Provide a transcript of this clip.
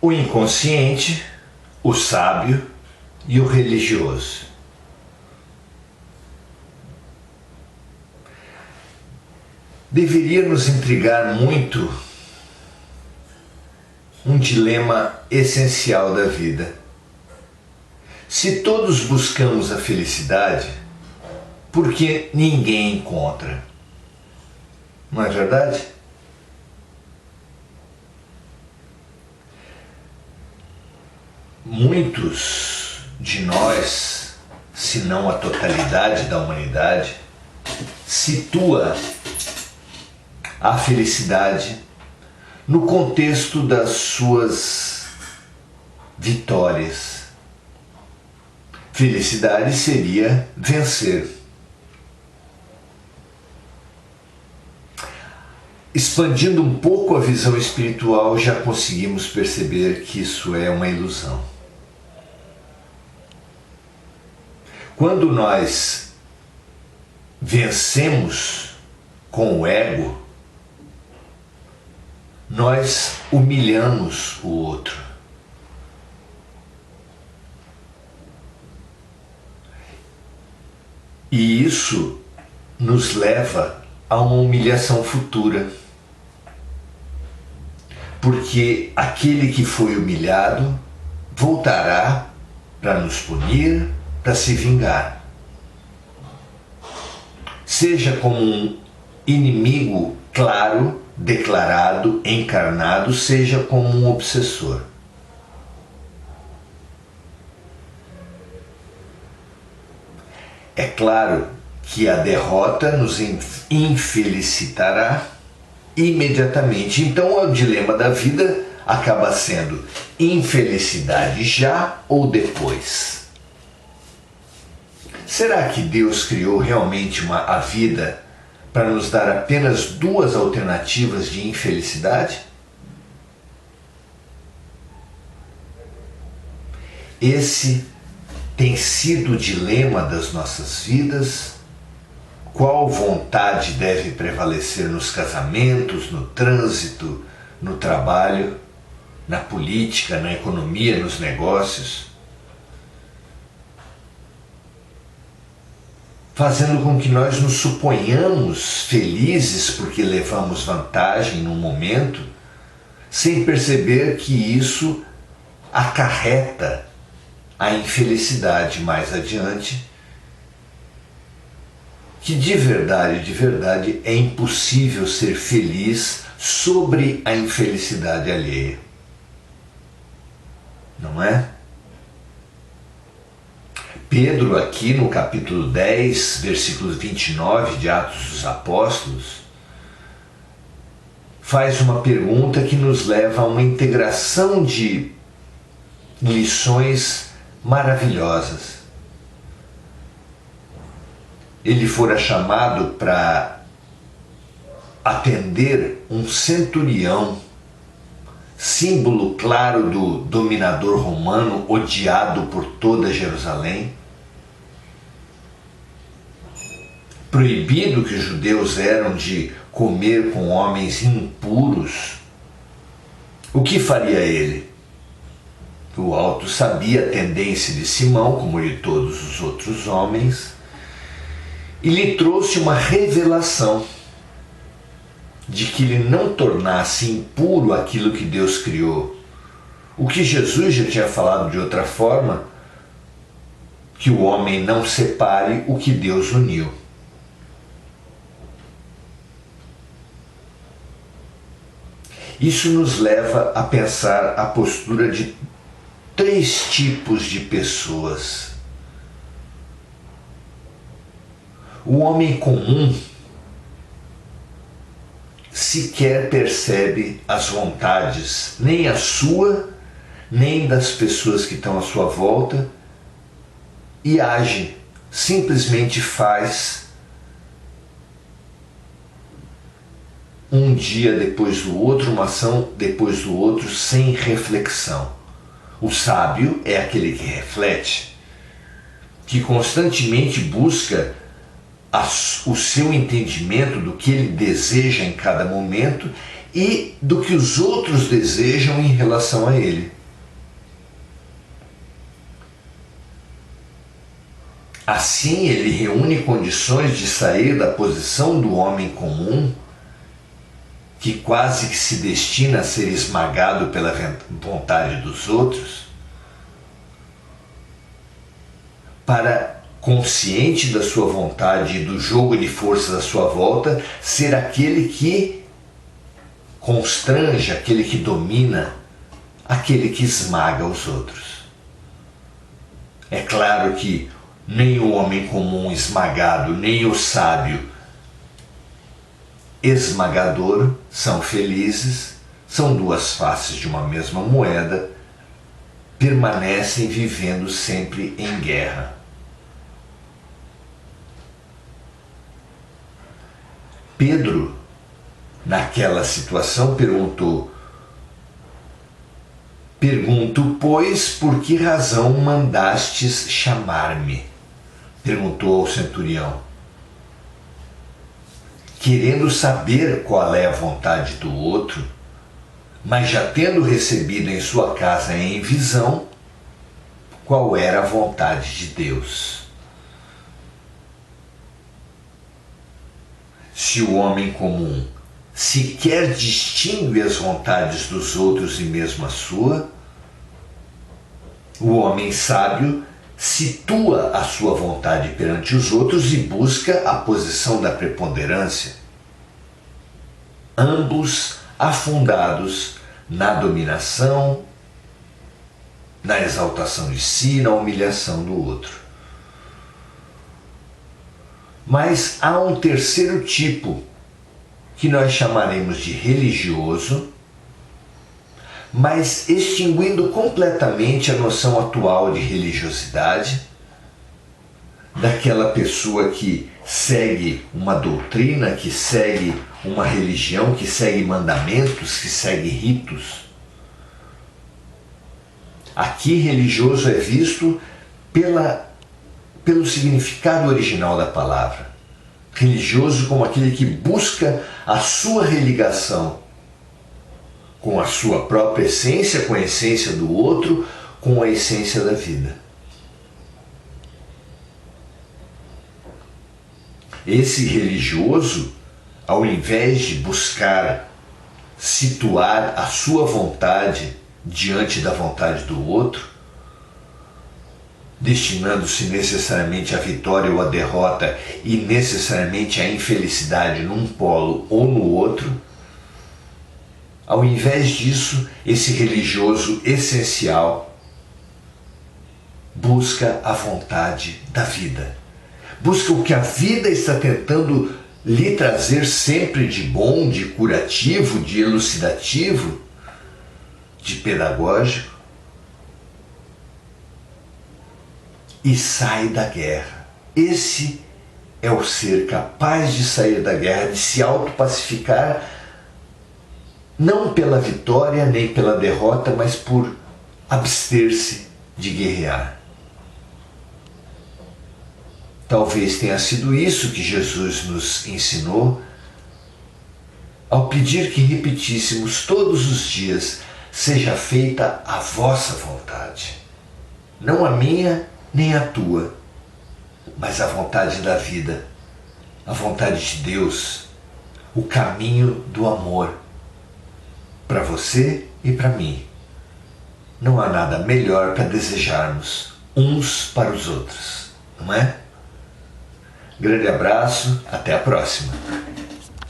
o inconsciente, o sábio e o religioso. Deveria nos intrigar muito um dilema essencial da vida. Se todos buscamos a felicidade, por que ninguém encontra? Não é verdade? Muitos de nós, se não a totalidade da humanidade, situa a felicidade no contexto das suas vitórias. Felicidade seria vencer. Expandindo um pouco a visão espiritual, já conseguimos perceber que isso é uma ilusão. Quando nós vencemos com o ego, nós humilhamos o outro. E isso nos leva a uma humilhação futura. Porque aquele que foi humilhado voltará para nos punir, para se vingar. Seja como um inimigo claro, declarado, encarnado, seja como um obsessor. É claro que a derrota nos infelicitará imediatamente. Então o dilema da vida acaba sendo infelicidade já ou depois. Será que Deus criou realmente a vida para nos dar apenas duas alternativas de infelicidade? Esse tem sido o dilema das nossas vidas. Qual vontade deve prevalecer nos casamentos, no trânsito, no trabalho, na política, na economia, nos negócios? Fazendo com que nós nos suponhamos felizes porque levamos vantagem num momento, sem perceber que isso acarreta a infelicidade mais adiante, que de verdade é impossível ser feliz sobre a infelicidade alheia. Não é? Pedro, aqui no capítulo 10, versículo 29 de Atos dos Apóstolos, faz uma pergunta que nos leva a uma integração de lições maravilhosas. Ele fora chamado para atender um centurião, símbolo claro do dominador romano, odiado por toda Jerusalém. Proibido que os judeus eram de comer com homens impuros. O que faria ele? O alto sabia a tendência de Simão, como de todos os outros homens, e lhe trouxe uma revelação de que ele não tornasse impuro aquilo que Deus criou. O que Jesus já tinha falado de outra forma, que o homem não separe o que Deus uniu. Isso nos leva a pensar a postura de três tipos de pessoas. O homem comum sequer percebe as vontades, nem a sua, nem das pessoas que estão à sua volta, e age, simplesmente faz, um dia depois do outro, uma ação depois do outro, sem reflexão. O sábio é aquele que reflete, que constantemente busca o seu entendimento do que ele deseja em cada momento e do que os outros desejam em relação a ele. Assim, ele reúne condições de sair da posição do homem comum, que quase que se destina a ser esmagado pela vontade dos outros, para, consciente da sua vontade e do jogo de forças à sua volta, ser aquele que constrange, aquele que domina, aquele que esmaga os outros. É claro que nem o homem comum esmagado, nem o sábio esmagador são felizes, são duas faces de uma mesma moeda, permanecem vivendo sempre em guerra. Pedro, naquela situação, perguntou: "Pergunto, pois, por que razão mandastes chamar-me?" Perguntou ao centurião, querendo saber qual é a vontade do outro, mas já tendo recebido em sua casa em visão qual era a vontade de Deus. Se o homem comum sequer distingue as vontades dos outros e mesmo a sua, o homem sábio situa a sua vontade perante os outros e busca a posição da preponderância, ambos afundados na dominação, na exaltação de si, na humilhação do outro. Mas há um terceiro tipo, que nós chamaremos de religioso, mas extinguindo completamente a noção atual de religiosidade, daquela pessoa que segue uma doutrina, que segue uma religião, que segue mandamentos, que segue ritos. Aqui, religioso é visto pelo significado original da palavra. Religioso como aquele que busca a sua religação com a sua própria essência, com a essência do outro, com a essência da vida. Esse religioso, ao invés de buscar situar a sua vontade diante da vontade do outro, destinando-se necessariamente à vitória ou à derrota e necessariamente à infelicidade num polo ou no outro, ao invés disso, esse religioso essencial busca a vontade da vida. Busca o que a vida está tentando lhe trazer sempre de bom, de curativo, de elucidativo, de pedagógico, e sai da guerra. Esse é o ser capaz de sair da guerra, de se autopacificar, não pela vitória nem pela derrota, mas por abster-se de guerrear. Talvez tenha sido isso que Jesus nos ensinou ao pedir que repetíssemos todos os dias: seja feita a vossa vontade, não a minha nem a tua, mas a vontade da vida, a vontade de Deus, o caminho do amor, para você e para mim. Não há nada melhor para desejarmos uns para os outros, não é? Grande abraço, até a próxima.